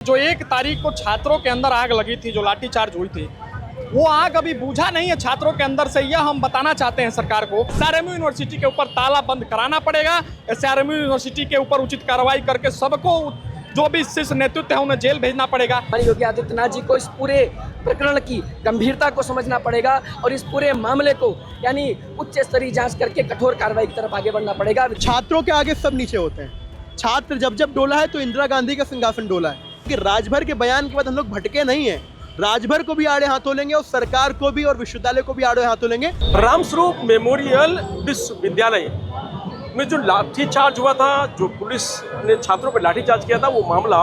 जो 1 तारीख को छात्रों के अंदर आग लगी थी, जो लाठीचार्ज हुई थी, वो आग अभी बुझा नहीं है छात्रों के अंदर से। यह हम बताना चाहते हैं सरकार को। एसआरएमयू यूनिवर्सिटी के ऊपर ताला बंद कराना पड़ेगा। एसआरएमयू यूनिवर्सिटी के ऊपर उचित कार्रवाई करके सबको, जो भी शीर्ष नेतृत्व है, उन्हें जेल भेजना पड़ेगा। योगी आदित्यनाथ जी को इस पूरे प्रकरण की गंभीरता को समझना पड़ेगा और इस पूरे मामले को यानी उच्च स्तरीय जांच करके कठोर कार्रवाई की तरफ आगे बढ़ना पड़ेगा। छात्रों के आगे सब नीचे होते हैं। छात्र जब जब डोला है तो इंदिरा गांधी का सिंहासन डोला है कि राजभर के बयान के बाद हम लोग भटके नहीं हैं। राजभर को भी आड़े हाथों लेंगे और सरकार को भी और विश्वविद्यालय को भी आड़े हाथों लेंगे। रामस्वरूप मेमोरियल विश्वविद्यालय में जो लाठीचार्ज हुआ था, जो पुलिस ने छात्रों पर लाठीचार्ज किया था, वो मामला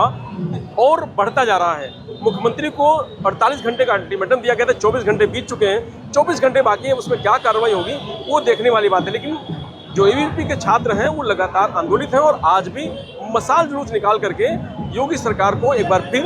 और बढ़ता जा रहा है। मुख्यमंत्री को 48 घंटे का अल्टीमेटम दिया गया था, 24 घंटे बीत चुके हैं, 24 घंटे बाकी हैं। उसमें क्या कार्रवाई होगी वो देखने वाली बात है। लेकिन जो एबीवीपी के छात्र हैं वो लगातार आंदोलित हैं और आज भी मसाल जुलूस निकाल करके योगी सरकार को एक बार फिर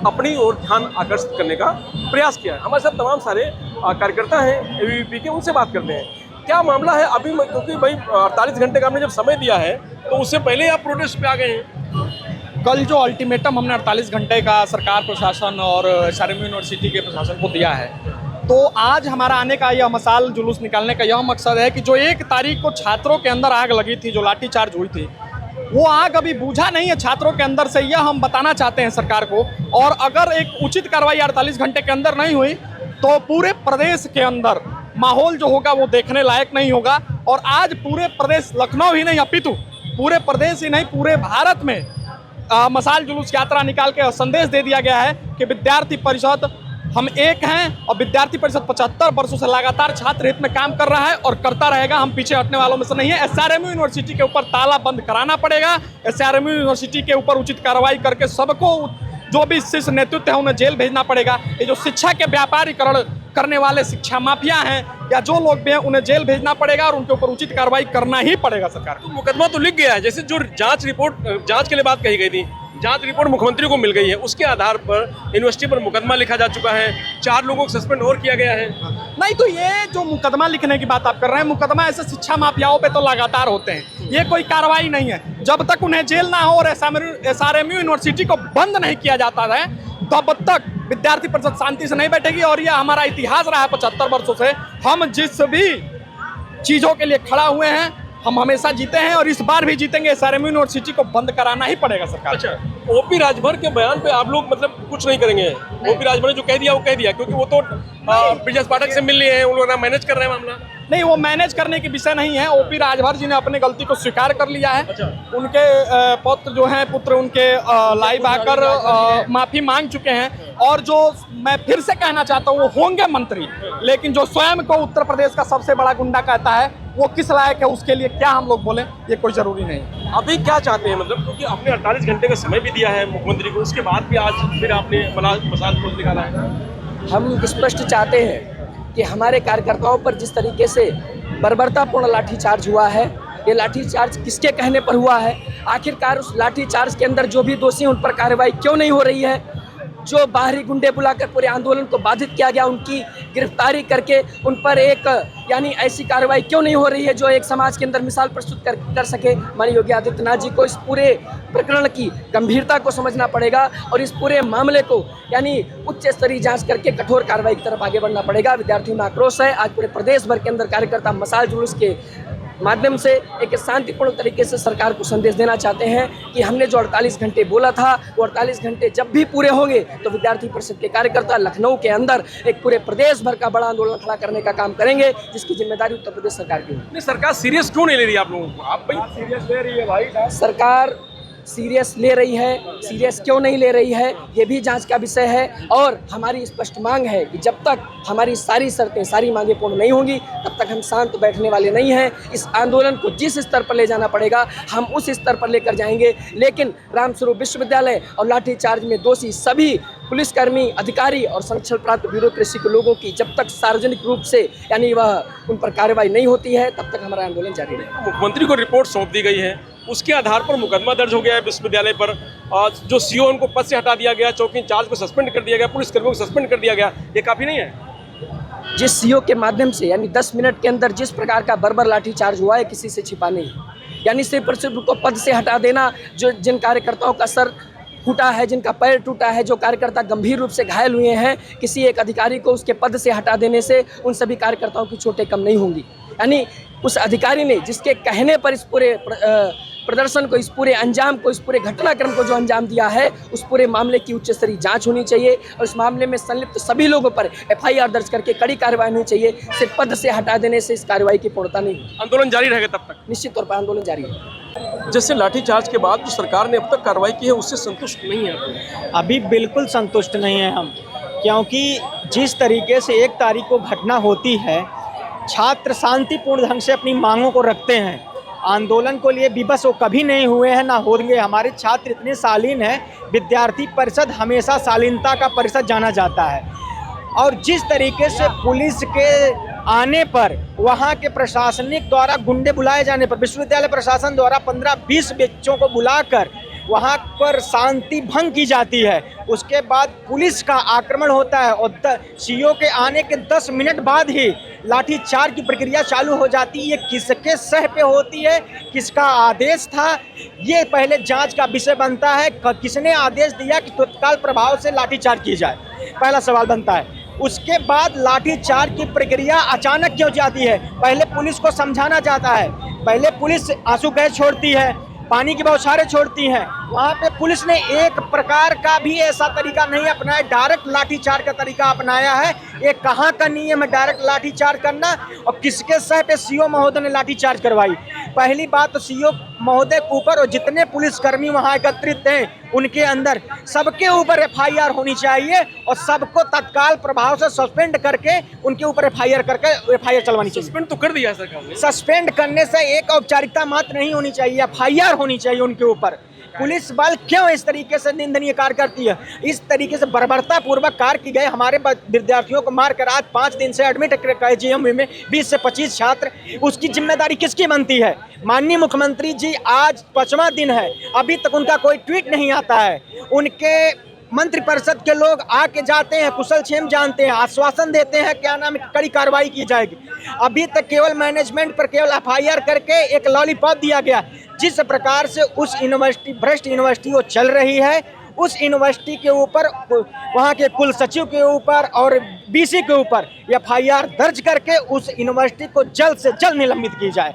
अपनी ओर ध्यान आकर्षित करने का प्रयास किया है। हमारे साथ तमाम सारे कार्यकर्ता हैं एबीवीपी के, उनसे बात करते हैं क्या मामला है अभी। क्योंकि भाई 48 घंटे का हमने जब समय दिया है तो उससे पहले आप प्रोटेस्ट पे आ गए हैं। कल जो अल्टीमेटम हमने 48 घंटे का सरकार प्रशासन और एसआरएमयू यूनिवर्सिटी के प्रशासन को दिया है, तो आज हमारा आने का यह मसाल जुलूस निकालने का यह मकसद है कि जो 1 तारीख को छात्रों के अंदर आग लगी थी, जो लाठीचार्ज हुई थी, वो आग अभी बुझा नहीं है छात्रों के अंदर से। यह हम बताना चाहते हैं सरकार को। और अगर एक उचित कार्रवाई 48 घंटे के अंदर नहीं हुई तो पूरे प्रदेश के अंदर माहौल जो होगा वो देखने लायक नहीं होगा। और आज पूरे प्रदेश, लखनऊ ही नहीं अपितु पूरे प्रदेश ही नहीं, पूरे भारत में मसाल जुलूस यात्रा निकाल के संदेश दे दिया गया है कि विद्यार्थी परिषद हम एक हैं और विद्यार्थी परिषद 75 वर्षों से लगातार छात्र हित में काम कर रहा है और करता रहेगा। हम पीछे हटने वालों में से नहीं है। एसआरएमयू यूनिवर्सिटी के ऊपर ताला बंद कराना पड़ेगा। एसआरएमयू यूनिवर्सिटी के ऊपर उचित कार्रवाई करके सबको, जो भी शीर्ष नेतृत्व है, उन्हें जेल भेजना पड़ेगा। ये जो शिक्षा के व्यापारीकरण करने वाले शिक्षा माफिया हैं या जो लोग भी हैं, उन्हें जेल भेजना पड़ेगा और उनके ऊपर उचित कार्रवाई करना ही पड़ेगा सरकार को। मुकदमा तो लिख गया है, जैसे जो जांच के लिए बात कही गई थी, जांच रिपोर्ट मुख्यमंत्री को मिल गई है, उसके आधार पर यूनिवर्सिटी पर मुकदमा लिखा जा चुका है। 4 लोगों को सस्पेंड और किया गया है। नहीं तो ये जो मुकदमा लिखने की बात आप कर रहे हैं, मुकदमा ऐसे शिक्षा माफियाओं पे तो लगातार होते हैं। ये कोई कार्रवाई नहीं है। जब तक उन्हें जेल ना हो और एसआरएमयू यूनिवर्सिटी को बंद नहीं किया जाता है, तब तक विद्यार्थी परिषद शांति से नहीं बैठेगी। और यह हमारा इतिहास रहा है 75 वर्षों से। हम जिस भी चीज़ों के लिए खड़ा हुए हैं, हम हमेशा जीते हैं और इस बार भी जीतेंगे। एसआरएमयू यूनिवर्सिटी को बंद कराना ही पड़ेगा सरकार। अच्छा, ओपी राजभर के बयान पे आप लोग मतलब कुछ नहीं करेंगे? ओपी राजभर ने जो कह दिया वो कह दिया, क्योंकि वो तो ब्रिजेश पाठक से मिल लिए हैं, उन लोग ना मैनेज कर रहे हैं मामला। नहीं, वो मैनेज करने की विषय नहीं है। ओपी राजभर जी ने अपनी गलती को स्वीकार कर लिया है। अच्छा। उनके पुत्र उनके लाइव आकर माफी मांग चुके हैं। और जो मैं फिर से कहना चाहता हूँ, वो होंगे मंत्री, लेकिन जो स्वयं को उत्तर प्रदेश का सबसे बड़ा गुंडा कहता है, वो किस लायक है, उसके लिए क्या हम लोग बोलें, ये कोई जरूरी नहीं। अभी क्या चाहते हैं मतलब, क्योंकि आपने 48 घंटे का समय भी दिया है मुख्यमंत्री को, उसके बाद भी आज फिर आपने मसाल जुलूस निकाला है। हम स्पष्ट चाहते हैं कि हमारे कार्यकर्ताओं पर जिस तरीके से बर्बरतापूर्ण लाठीचार्ज हुआ है, ये लाठीचार्ज किसके कहने पर हुआ है, आखिरकार उस लाठीचार्ज के अंदर जो भी दोषी उन पर कार्रवाई क्यों नहीं हो रही है, जो बाहरी गुंडे बुलाकर पूरे आंदोलन को बाधित किया गया, उनकी गिरफ्तारी करके उन पर एक यानी ऐसी कार्रवाई क्यों नहीं हो रही है जो एक समाज के अंदर मिसाल प्रस्तुत कर सके। माननीय योगी आदित्यनाथ जी को इस पूरे प्रकरण की गंभीरता को समझना पड़ेगा और इस पूरे मामले को यानी उच्च स्तरीय जांच करके कठोर कार्रवाई की तरफ आगे बढ़ना पड़ेगा। विद्यार्थियों में आक्रोश है। आज पूरे प्रदेश भर के अंदर कार्यकर्ता मसाल जुलूस के माध्यम से एक शांतिपूर्ण तरीके से सरकार को संदेश देना चाहते हैं कि हमने जो 48 घंटे बोला था, वो 48 घंटे जब भी पूरे होंगे तो विद्यार्थी परिषद के कार्यकर्ता लखनऊ के अंदर एक पूरे प्रदेश भर का बड़ा आंदोलन खड़ा करने का काम करेंगे, जिसकी जिम्मेदारी उत्तर प्रदेश सरकार की होगी। सरकार सीरियस क्यों नहीं ले रही आप लोगों को? आप भाई सीरियस ले रही है भाई। सरकार सीरियस ले रही है, सीरियस क्यों नहीं ले रही है, ये भी जांच का विषय है। और हमारी स्पष्ट मांग है कि जब तक हमारी सारी शर्तें, सारी मांगें पूर्ण नहीं होंगी, तब तक हम शांत बैठने वाले नहीं हैं। इस आंदोलन को जिस स्तर पर ले जाना पड़ेगा, हम उस स्तर पर लेकर जाएंगे। लेकिन रामस्वरूप विश्वविद्यालय और लाठीचार्ज में दोषी सभी पुलिसकर्मी, अधिकारी और संरक्षण प्राप्त ब्यूरोक्रेसी के लोगों की जब तक सार्वजनिक रूप से यानी वह उन पर कार्रवाई नहीं होती है, तब तक हमारा आंदोलन जारी रहेगा। मुख्यमंत्री को रिपोर्ट सौंप दी गई है, उसके आधार पर मुकदमा दर्ज हो गया है विश्वविद्यालय पर। जो सीओ उनको पद से हटा दिया गया, चौकी इंचार्ज को सस्पेंड कर दिया गया, पुलिसकर्मियों को सस्पेंड कर दिया गया, ये काफ़ी नहीं है? जिस सीओ के माध्यम से यानी 10 मिनट के अंदर जिस प्रकार का बर्बर लाठीचार्ज हुआ है, किसी से छिपा नहीं। यानी सिर्फ उनको पद से हटा देना, जो जिन कार्यकर्ताओं का सर टूटा है, जिनका पैर टूटा है, जो कार्यकर्ता गंभीर रूप से घायल हुए हैं, किसी एक अधिकारी को उसके पद से हटा देने से उन सभी कार्यकर्ताओं की चोटें कम नहीं होंगी। यानी उस अधिकारी ने जिसके कहने पर इस पूरे प्रदर्शन को, इस पूरे अंजाम को, इस पूरे घटनाक्रम को जो अंजाम दिया है, उस पूरे मामले की उच्च स्तरीय जांच होनी चाहिए और इस मामले में संलिप्त सभी लोगों पर FIR दर्ज करके कड़ी कार्रवाई होनी चाहिए। सिर्फ पद से हटा देने से इस कार्रवाई की पूर्णता नहीं होगी। आंदोलन जारी रहेगा तब तक? निश्चित तौर पर आंदोलन जारी है। जैसे लाठीचार्ज के बाद जो सरकार ने अब तक कार्रवाई की है उससे संतुष्ट नहीं है? अभी बिल्कुल संतुष्ट नहीं है हम, क्योंकि जिस तरीके से 1 तारीख को घटना होती है, छात्र शांतिपूर्ण ढंग से अपनी मांगों को रखते हैं, आंदोलन को लिए विवश वो कभी नहीं हुए हैं, ना होंगे। हमारे छात्र इतने शालीन हैं, विद्यार्थी परिषद हमेशा शालीनता का परिषद जाना जाता है। और जिस तरीके से पुलिस के आने पर, वहाँ के प्रशासनिक द्वारा गुंडे बुलाए जाने पर, विश्वविद्यालय प्रशासन द्वारा 15-20 बच्चों को बुलाकर वहाँ पर शांति भंग की जाती है, उसके बाद पुलिस का आक्रमण होता है और CO के आने के 10 मिनट बाद ही लाठीचार्ज की प्रक्रिया चालू हो जाती है। ये किसके सह पे होती है, किसका आदेश था, ये पहले जांच का विषय बनता है। किसने आदेश दिया कि तत्काल प्रभाव से लाठीचार्ज की जाए, पहला सवाल बनता है। उसके बाद लाठीचार्ज की प्रक्रिया अचानक क्यों जाती है? पहले पुलिस को समझाना जाता है, पहले पुलिस आंसू गैस छोड़ती है, पानी की बौछारें छोड़ती हैं। वहाँ पे पुलिस ने एक प्रकार का भी ऐसा तरीका नहीं अपनाया, डायरेक्ट लाठीचार्ज का तरीका अपनाया है। ये कहाँ का नियम है डायरेक्ट लाठीचार्ज करना, और किसके सह पे CO महोदय ने लाठीचार्ज करवाई? पहली बात तो CO महोदय के ऊपर और जितने पुलिसकर्मी वहाँ एकत्रित थे उनके अंदर सबके ऊपर FIR होनी चाहिए और सबको तत्काल प्रभाव से सस्पेंड करके उनके ऊपर FIR चलवानी चाहिए। सस्पेंड तो कर दिया सरकार ने। सस्पेंड करने से एक औपचारिकता मात्र नहीं होनी चाहिए, FIR होनी चाहिए उनके ऊपर। पुलिस बल क्यों इस तरीके से निंदनीय कार्य करती है? इस तरीके से बर्बरता पूर्वक कार्य की गए। हमारे विद्यार्थियों को मारकर आज 5 दिन से एडमिट KGMU में 20 से 25 छात्र, उसकी जिम्मेदारी किसकी बनती है? माननीय मुख्यमंत्री जी, आज 5वां दिन है, अभी तक उनका कोई ट्वीट नहीं आता है। उनके मंत्रिपरिषद के लोग आके जाते हैं, कुशल क्षेम जानते हैं, आश्वासन देते हैं क्या नाम है कड़ी कार्रवाई की जाएगी। अभी तक केवल मैनेजमेंट पर केवल FIR करके एक लॉलीपॉप दिया गया। जिस प्रकार से उस यूनिवर्सिटी, भ्रष्ट यूनिवर्सिटी वो चल रही है, उस यूनिवर्सिटी के ऊपर, वहाँ के कुल सचिव के ऊपर और BC के ऊपर FIR दर्ज करके उस यूनिवर्सिटी को जल्द से जल्द निलंबित की जाए,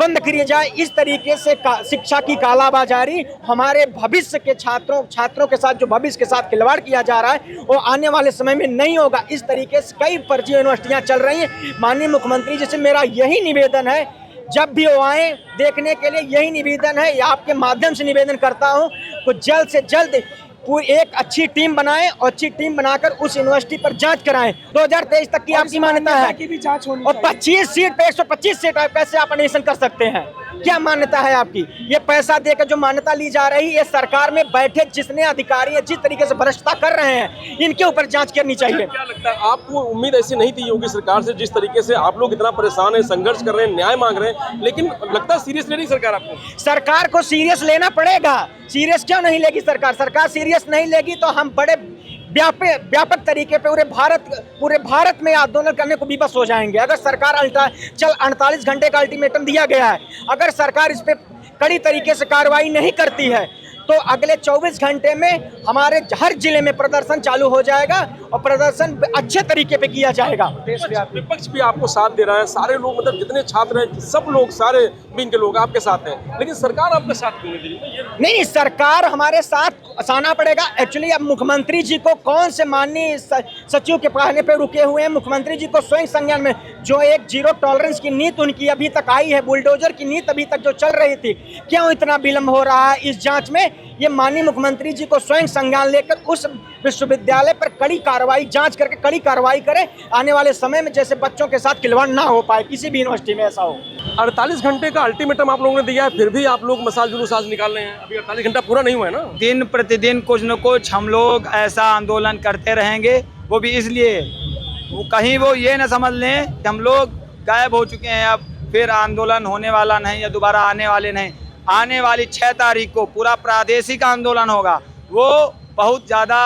बंद की जाए। इस तरीके से शिक्षा की कालाबाजारी, हमारे भविष्य के छात्रों के साथ जो भविष्य के साथ खिलवाड़ किया जा रहा है वो आने वाले समय में नहीं होगा। इस तरीके से कई फर्जी यूनिवर्सिटियाँ चल रही हैं। माननीय मुख्यमंत्री जी से मेरा यही निवेदन है, जब भी वो आए देखने के लिए, यही निवेदन है, आपके माध्यम से निवेदन करता हूँ, तो जल्द से जल्द पूरी एक अच्छी टीम बनाएं और अच्छी टीम बनाकर उस यूनिवर्सिटी पर जांच कराएं। 2023 तक की आपकी मान्यता है की भी जांच होनी और 25 सीट पे 125 सीट कैसे आप एडमिशन कर सकते हैं? क्या मान्यता है आपकी? ये पैसा देकर जो मान्यता ली जा रही है, सरकार में बैठे जितने अधिकारी हैं, जिस तरीके से भ्रष्टता कर रहे हैं, इनके ऊपर जांच करनी चाहिए। क्या लगता है आपको, उम्मीद ऐसी नहीं थी योगी सरकार से? जिस तरीके से आप लोग इतना परेशान हैं, संघर्ष कर रहे हैं, न्याय मांग रहे हैं, लेकिन लगता है सीरियस ले रही सरकार आपको? सरकार को सीरियस लेना पड़ेगा। सीरियस क्यों नहीं लेगी सरकार? सरकार सीरियस नहीं लेगी तो हम बड़े व्यापक तरीके पे पूरे भारत में आंदोलन करने को विवश हो जाएंगे। अगर सरकार 48 घंटे का अल्टीमेटम दिया गया है, अगर सरकार इस पे कड़ी तरीके से कार्रवाई नहीं करती है तो अगले 24 घंटे में हमारे हर जिले में प्रदर्शन चालू हो जाएगा और प्रदर्शन अच्छे तरीके पे किया जाएगा। विपक्ष भी आपको साथ दे रहा है, सारे लोग, मतलब जितने छात्र हैं सब लोग, सारे विंग के लोग आपके साथ हैं, लेकिन सरकार आपके साथ क्यों नहीं? नहीं, सरकार हमारे साथ आना पड़ेगा। एक्चुअली अब मुख्यमंत्री जी को कौन से माननीय सचिव के कहने पे रुके हुए हैं? मुख्यमंत्री जी को स्वयं संज्ञान में जो एक 0 टॉलरेंस की नीति उनकी अभी तक आई है, बुलडोजर की नीति अभी तक जो चल रही थी, क्यों इतना विलंब हो रहा है इस जांच में? ये माननीय मुख्यमंत्री जी को स्वयं संज्ञान लेकर उस विश्वविद्यालय पर कड़ी कार्रवाई, जांच करके कड़ी कार्रवाई करें। आने वाले समय में जैसे बच्चों के साथ खिलवाड़ ना हो पाए, किसी भी यूनिवर्सिटी में ऐसा हो। 48 घंटे का अल्टीमेटम आप लोगों ने दिया है, फिर भी आप लोग मसाल जुलूस आज निकाल रहे हैं। अभी 48 घंटा पूरा नहीं हुआ है ना? दिन प्रतिदिन कुछ न कुछ हम लोग ऐसा आंदोलन करते रहेंगे। वो भी इसलिए कहीं वो ये न समझ लें कि हम लोग गायब हो चुके हैं, अब फिर आंदोलन होने वाला नहीं या दोबारा आने वाले नहीं। आने वाली 6 तारीख को पूरा प्रादेशिक आंदोलन होगा, वो बहुत ज़्यादा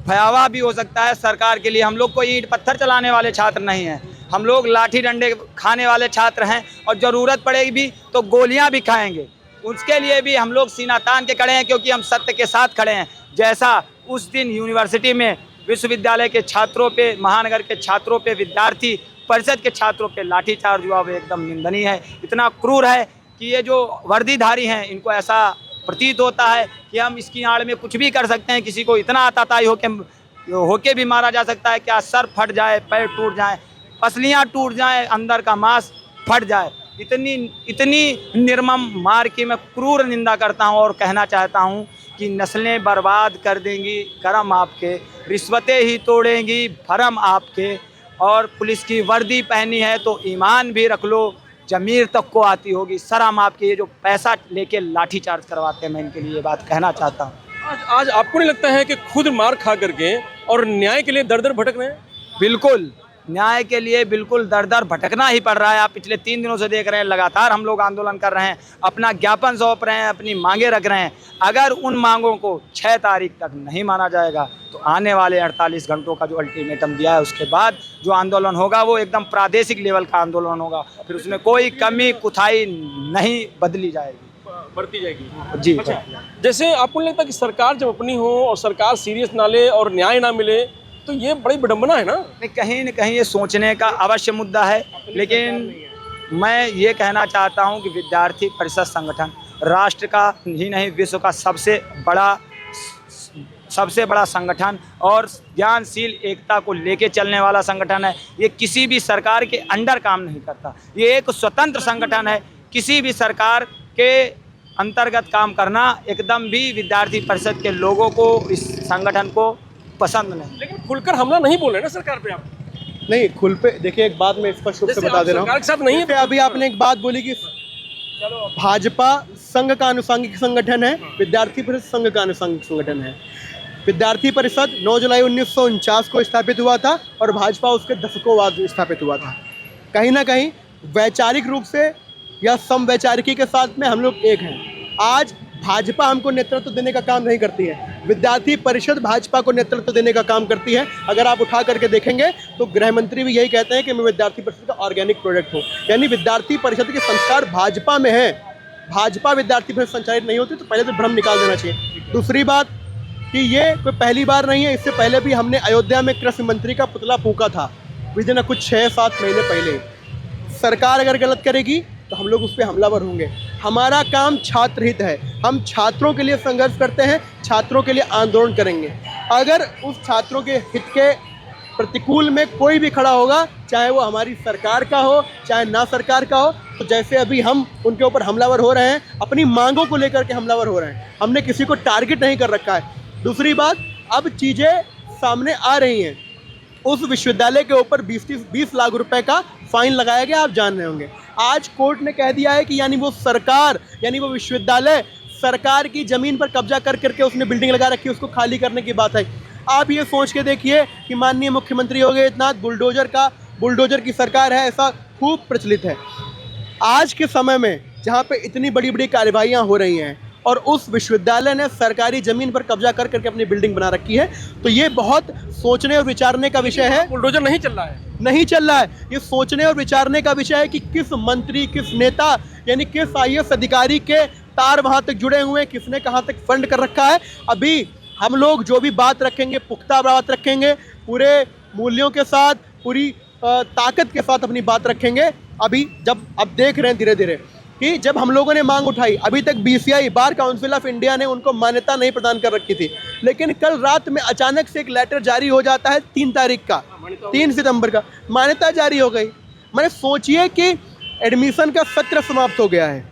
भयावह भी हो सकता है सरकार के लिए। हम लोग कोई ईंट पत्थर चलाने वाले छात्र नहीं हैं, हम लोग लाठी डंडे खाने वाले छात्र हैं और ज़रूरत पड़ेगी भी तो गोलियां भी खाएंगे। उसके लिए भी हम लोग सीना तान के खड़े हैं, क्योंकि हम सत्य के साथ खड़े हैं। जैसा उस दिन यूनिवर्सिटी में विश्वविद्यालय के छात्रों पे, महानगर के छात्रों पे, विद्यार्थी परिषद के छात्रों पे लाठीचार्ज हुआ, वो एकदम निंदनीय है। इतना क्रूर है कि ये जो वर्दीधारी हैं इनको ऐसा प्रतीत होता है कि हम इसकी आड़ में कुछ भी कर सकते हैं। किसी को इतना आताताई होके भी मारा जा सकता है, क्या सर फट जाए, पैर टूट जाए, पसलियाँ टूट जाए, अंदर का मांस फट जाए। इतनी निर्मम मार की मैं क्रूर निंदा करता हूं और कहना चाहता हूं कि नस्लें बर्बाद कर देंगी करम आपके, रिश्वतें ही तोड़ेंगी भरम आपके, और पुलिस की वर्दी पहनी है तो ईमान भी रख लो, जमीर तक को आती होगी शर्म आपके। ये जो पैसा लेके लाठीचार्ज करवाते हैं, मैं इनके लिए ये बात कहना चाहता हूँ। आज आपको नहीं लगता है कि खुद मार खा करके और न्याय के लिए दर दर भटक रहे हैं? बिल्कुल, न्याय के लिए बिल्कुल दर दर भटकना ही पड़ रहा है। आप पिछले 3 दिनों से देख रहे हैं, लगातार हम लोग आंदोलन कर रहे हैं, अपना ज्ञापन सौंप रहे हैं, अपनी मांगे रख रहे हैं। अगर उन मांगों को 6 तारीख तक नहीं माना जाएगा तो आने वाले 48 घंटों का जो अल्टीमेटम दिया है उसके बाद जो आंदोलन होगा वो एकदम प्रादेशिक लेवल का आंदोलन होगा। फिर उसमें कोई कमी कुथाई नहीं बदली जाएगी, बढ़ती जाएगी जी। अच्छा, जैसे आपको नहीं लगता कि सरकार जब अपनी हो और सरकार सीरियस ना ले और न्याय ना मिले तो ये बड़ी विडंबना है ना? कहीं न कहीं ये सोचने का अवश्य मुद्दा है, लेकिन मैं ये कहना चाहता हूँ कि विद्यार्थी परिषद संगठन राष्ट्र का ही नहीं विश्व का सबसे बड़ा संगठन और ज्ञानशील एकता को लेके चलने वाला संगठन है। ये किसी भी सरकार के अंडर काम नहीं करता, ये एक स्वतंत्र संगठन है। किसी भी सरकार के अंतर्गत काम करना एकदम भी विद्यार्थी परिषद के लोगों को, इस संगठन को पसंद नहीं। लेकिन खुलकर हमला नहीं बोल रहे ना सरकार पे आप? नहीं, खुल पे देखिए, एक बात मैं स्पष्ट रूप से बता दे रहा हूँ। साथ नहीं है, अभी आपने एक बात बोली कि भाजपा संघ का अनुषंगिक संगठन है, विद्यार्थी परिषद संघ का अनुषंगिक संगठन है। विद्यार्थी परिषद 9 जुलाई 1949 को स्थापित हुआ था और भाजपा उसके दशकों बाद स्थापित हुआ था। कहीं ना कहीं वैचारिक रूप से या समवैचारिकी के साथ में हम लोग एक हैं। आज भाजपा हमको नेतृत्व देने का काम नहीं करती है, विद्यार्थी परिषद भाजपा को नेतृत्व देने का काम करती है। अगर आप उठा करके देखेंगे तो गृह मंत्री भी यही कहते हैं कि मैं विद्यार्थी परिषद का ऑर्गेनिक प्रोडक्ट हूँ, यानी विद्यार्थी परिषद के संस्कार भाजपा में है। भाजपा विद्यार्थी परिषद संचालित नहीं होती तो पहले तो भ्रम निकाल देना चाहिए। दूसरी बात कि ये कोई पहली बार नहीं है, इससे पहले भी हमने अयोध्या में कृषि मंत्री का पुतला फूंका था विदिन कुछ 6-7 महीने पहले। सरकार अगर गलत करेगी तो हम लोग उस पर हमलावर होंगे। हमारा काम छात्र हित है, हम छात्रों के लिए संघर्ष करते हैं, छात्रों के लिए आंदोलन करेंगे। अगर उस छात्रों के हित के प्रतिकूल में कोई भी खड़ा होगा, चाहे वो हमारी सरकार का हो चाहे ना सरकार का हो, तो जैसे अभी हम उनके ऊपर हमलावर हो रहे हैं, अपनी मांगों को लेकर के हमलावर हो रहे हैं। हमने किसी को टारगेट नहीं कर रखा है। दूसरी बात, अब चीज़ें सामने आ रही हैं। उस विश्वविद्यालय के ऊपर 20 लाख रुपए का फाइन लगाया गया, आप जान रहे होंगे। आज कोर्ट ने कह दिया है कि यानी वो सरकार, यानी वो विश्वविद्यालय सरकार की ज़मीन पर कब्जा कर करके उसने बिल्डिंग लगा रखी है, उसको खाली करने की बात है। आप ये सोच के देखिए कि माननीय मुख्यमंत्री योगी आदित्यनाथ बुलडोजर की सरकार है, ऐसा खूब प्रचलित है। आज के समय में जहाँ पे इतनी बड़ी बड़ी कार्यवाहियाँ हो रही हैं और उस विश्वविद्यालय ने सरकारी ज़मीन पर कब्जा कर करके अपनी बिल्डिंग बना रखी है, तो ये बहुत सोचने और विचारने का विषय है। बुलडोजर नहीं चल रहा है, नहीं चल रहा है। ये सोचने और विचारने का विषय है कि किस मंत्री, किस नेता, यानी किस IAS अधिकारी के तार वहाँ तक जुड़े हुए हैं, किसने कहाँ तक फंड कर रखा है। अभी हम लोग जो भी बात रखेंगे, पुख्ता बात रखेंगे, पूरे मूल्यों के साथ, पूरी ताकत के साथ अपनी बात रखेंगे। अभी जब अब देख रहे हैं धीरे धीरे कि जब हम लोगों ने मांग उठाई, अभी तक BCI bar council of India ने उनको मान्यता नहीं प्रदान कर रखी थी, लेकिन कल रात में अचानक से एक लेटर जारी हो जाता है 3 तारीख का, 3 सितंबर का मान्यता जारी हो गई। मैंने सोचिए कि एडमिशन का सत्र समाप्त हो गया है।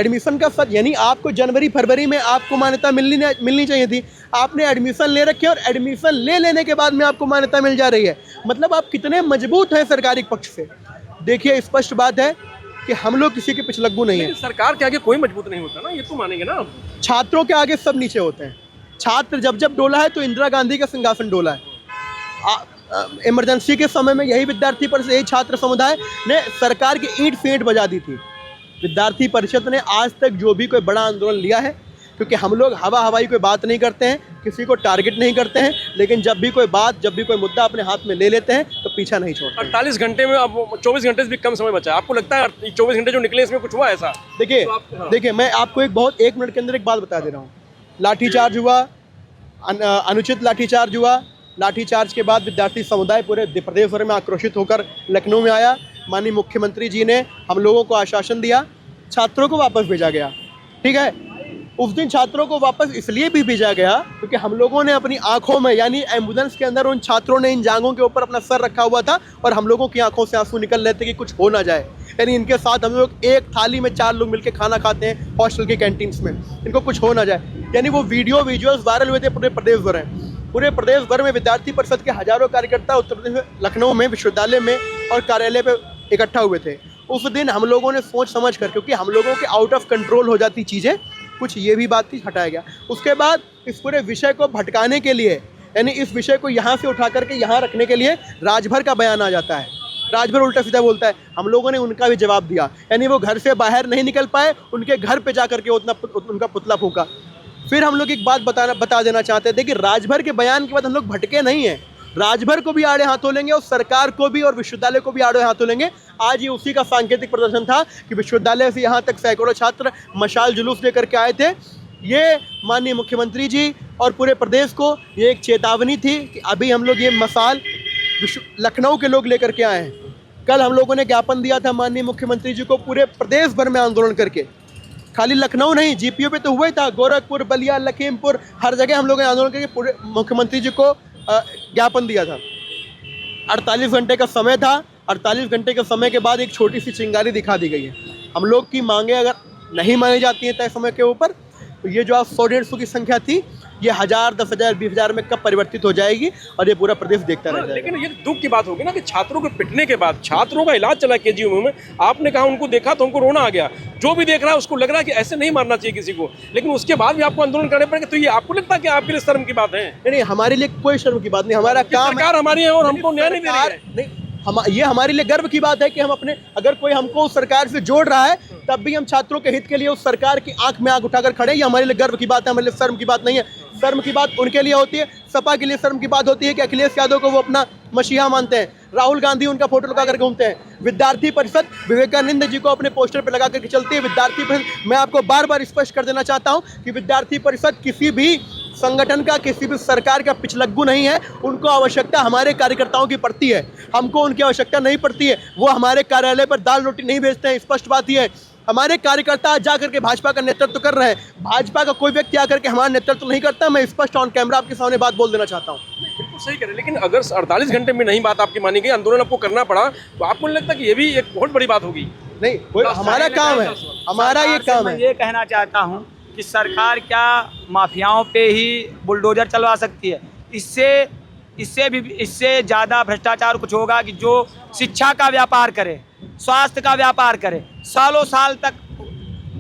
एडमिशन का सत्र यानी आपको जनवरी फरवरी में आपको मान्यता मिलनी चाहिए थी। आपने एडमिशन ले रखे और एडमिशन ले लेने के बाद में आपको मान्यता मिल जा रही है। मतलब आप कितने मजबूत हैं सरकारी पक्ष से। देखिए, स्पष्ट बात है कि हम लोग किसी के पिछलग्गू नहीं है। सरकार के आगे कोई मजबूत नहीं होता ना, ये तो मानेंगे ना। छात्रों के आगे सब नीचे होते हैं। छात्र जब डोला है तो इंदिरा गांधी का सिंहासन डोला है। इमरजेंसी के समय में यही विद्यार्थी परिषद, यही छात्र समुदाय ने सरकार की ईंट फेंट बजा दी थी। विद्यार्थी परिषद ने आज तक जो भी कोई बड़ा आंदोलन लिया है, क्योंकि हम लोग हवा हवाई कोई बात नहीं करते हैं, किसी को टारगेट नहीं करते हैं, लेकिन जब भी कोई मुद्दा अपने हाथ में ले लेते हैं तो पीछा नहीं छोड़ते। 48 घंटे में अब 24 घंटे से भी कम समय बचा है। आपको लगता है 24 घंटे जो निकले इसमें कुछ हुआ ऐसा? देखिए मैं आपको एक मिनट के अंदर एक बात बता दे रहा हूँ। लाठीचार्ज हुआ, अनुचित लाठीचार्ज हुआ। लाठीचार्ज के बाद विद्यार्थी समुदाय पूरे प्रदेश भर में आक्रोशित होकर लखनऊ में आया। माननीय मुख्यमंत्री जी ने हम लोगों को आश्वासन दिया, छात्रों को वापस भेजा गया। ठीक है, उस दिन छात्रों को वापस इसलिए भी भेजा गया क्योंकि हम लोगों ने अपनी आंखों में, यानी एम्बुलेंस के अंदर उन छात्रों ने इन जांघों के ऊपर अपना सर रखा हुआ था और हम लोगों की आंखों से आंसू निकल रहे थे कि कुछ हो ना जाए। यानी इनके साथ हम लोग एक थाली में 4 लोग मिलकर खाना खाते हैं हॉस्टल के कैंटीन्स में, इनको कुछ हो ना जाए। यानी वो विजुअल्स वायरल हुए थे पूरे प्रदेश भर में। पूरे प्रदेश भर में विद्यार्थी परिषद के हजारों कार्यकर्ता उत्तर प्रदेश में लखनऊ में विश्वविद्यालय में और कार्यालय पे इकट्ठा हुए थे। उस दिन हम लोगों ने सोच समझ कर, क्योंकि हम लोगों के आउट ऑफ कंट्रोल हो जाती चीज़ें, कुछ ये भी बात थी, हटाया गया। उसके बाद इस पूरे विषय को भटकाने के लिए, यानी इस विषय को यहाँ से उठा करके यहाँ रखने के लिए राजभर का बयान आ जाता है। राजभर उल्टा सीधा बोलता है। हम लोगों ने उनका भी जवाब दिया, यानी वो घर से बाहर नहीं निकल पाए, उनके घर पे जा करके उनका पुतला फूंका। फिर हम लोग एक बात बता देना चाहते थे कि राजभर के बयान के बाद हम लोग भटके नहीं हैं। राजभर को भी आड़े हाथों लेंगे और सरकार को भी और विश्वविद्यालय को भी आड़े हाथों लेंगे। आज ये उसी का सांकेतिक प्रदर्शन था कि विश्वविद्यालय से यहाँ तक सैकड़ों छात्र मशाल जुलूस लेकर के आए थे। ये माननीय मुख्यमंत्री जी और पूरे प्रदेश को ये एक चेतावनी थी कि अभी हम लोग ये मशाल लखनऊ के लोग लेकर के आए हैं। कल हम लोगों ने ज्ञापन दिया था माननीय मुख्यमंत्री जी को पूरे प्रदेश भर में आंदोलन करके, खाली लखनऊ नहीं, जीपीओ पे तो हुआ ही था, गोरखपुर, बलिया, लखीमपुर, हर जगह हम लोगों ने आंदोलन करके पूरे मुख्यमंत्री जी को ज्ञापन दिया था। 48 घंटे का समय था। 48 घंटे के समय के बाद एक छोटी सी चिंगारी दिखा दी गई है। हम लोग की मांगे अगर नहीं मानी जाती हैं तय समय के ऊपर, तो ये जो आप 100-150 की संख्या थी, ये 1000, 10,000, 20,000 में कब परिवर्तित हो जाएगी और ये पूरा प्रदेश देखता रह जाएगा। लेकिन ये दुख की बात होगी ना कि छात्रों के पिटने के बाद छात्रों का इलाज चला केजीएमयू में, आपने कहा उनको देखा तो हमको रोना आ गया। जो भी देख रहा है उसको लग रहा है कि ऐसे नहीं मारना चाहिए किसी को, लेकिन उसके बाद भी आपको आंदोलन करने पड़ेगा। तो ये आपको लगता है कि आपके लिए शर्म की बात है? नहीं, हमारे लिए कोई शर्म की बात नहीं। हमारा काम, सरकार हमारी है और हमको न्याय नहीं दे रही है। नहीं, ये हमारे लिए गर्व की बात है कि हम अपने, अगर कोई हमको उस सरकार से जोड़ रहा है तब भी हम छात्रों के हित के लिए उस सरकार की आंख में आंख उठाकर खड़े। ये हमारे लिए गर्व की बात है, हमारे लिए शर्म की बात नहीं है। शर्म की बात उनके लिए होती है, सपा के लिए शर्म की बात होती है कि अखिलेश यादव को वो अपना मसीहा मानते हैं, राहुल गांधी उनका फोटो लगा कर घूमते हैं। विद्यार्थी परिषद विवेकानंद जी को अपने पोस्टर पर लगा करके चलती है। विद्यार्थी परिषद, मैं आपको बार बार स्पष्ट कर देना चाहता हूँ कि विद्यार्थी परिषद किसी भी संगठन का, किसी भी सरकार का पिछलग्गू नहीं है। उनको आवश्यकता हमारे कार्यकर्ताओं की पड़ती है, हमको उनकी आवश्यकता नहीं पड़ती है। वो हमारे कार्यालय पर दाल रोटी नहीं भेजते हैं, स्पष्ट बात यह है। हमारे कार्यकर्ता आज जाकर के भाजपा का नेतृत्व कर रहे हैं, भाजपा का कोई व्यक्ति आकर के हमारा नेतृत्व नहीं करता। मैं स्पष्ट ऑन कैमरा आपके सामने बात बोल देना चाहता हूँ। बिल्कुल सही करें, लेकिन अगर 48 घंटे में नहीं बात आपकी मानी गई, आंदोलन आपको करना पड़ा, तो आपको नहीं लगता कि ये भी एक बहुत बड़ी बात होगी? नहीं, हमारा काम है, हमारा ये काम है। ये कहना चाहता हूँ कि सरकार क्या माफियाओं पे ही बुलडोजर चलवा सकती है? इससे ज़्यादा भ्रष्टाचार कुछ होगा कि जो शिक्षा का व्यापार करे, स्वास्थ्य का व्यापार करे, सालों साल तक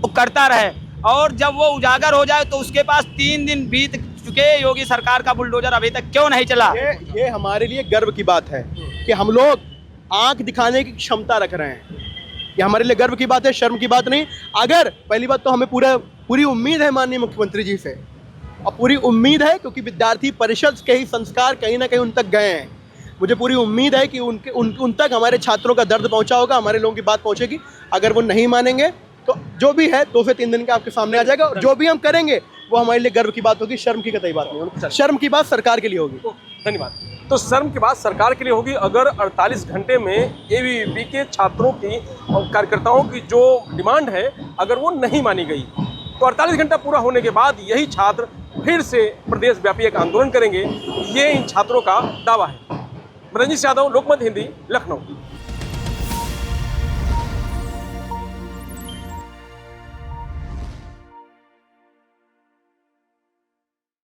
वो करता रहे, और जब वो उजागर हो जाए तो उसके पास 3 दिन बीत चुके, योगी सरकार का बुलडोजर अभी तक क्यों नहीं चला? ये हमारे लिए गर्व की बात है कि हम लोग आंख दिखाने की क्षमता रख रहे हैं। ये हमारे लिए गर्व की बात है, शर्म की बात नहीं। अगर पहली बात तो हमें पूरी उम्मीद है माननीय मुख्यमंत्री जी से, और पूरी उम्मीद है क्योंकि विद्यार्थी परिषद के ही संस्कार कहीं ना कहीं उन तक गए हैं। मुझे पूरी उम्मीद है कि उन तक हमारे छात्रों का दर्द पहुंचा होगा, हमारे लोगों की बात पहुंचेगी। अगर वो नहीं मानेंगे तो जो भी है 2 से 3 दिन का आपके सामने आ जाएगा, और जो भी हम करेंगे वो हमारे लिए गर्व की बात होगी, शर्म की कतई बात नहीं होगी। शर्म की बात सरकार के लिए होगी। धन्यवाद। तो शर्म की बात सरकार के लिए होगी अगर 48 घंटे में एबीवीपी के छात्रों की और कार्यकर्ताओं की जो डिमांड है अगर वो नहीं मानी गई, तो 48 घंटा पूरा होने के बाद यही छात्र फिर से प्रदेश व्यापी एक आंदोलन करेंगे। ये इन छात्रों का दावा है। रंजीत यादव, लोकमत हिंदी, लखनऊ।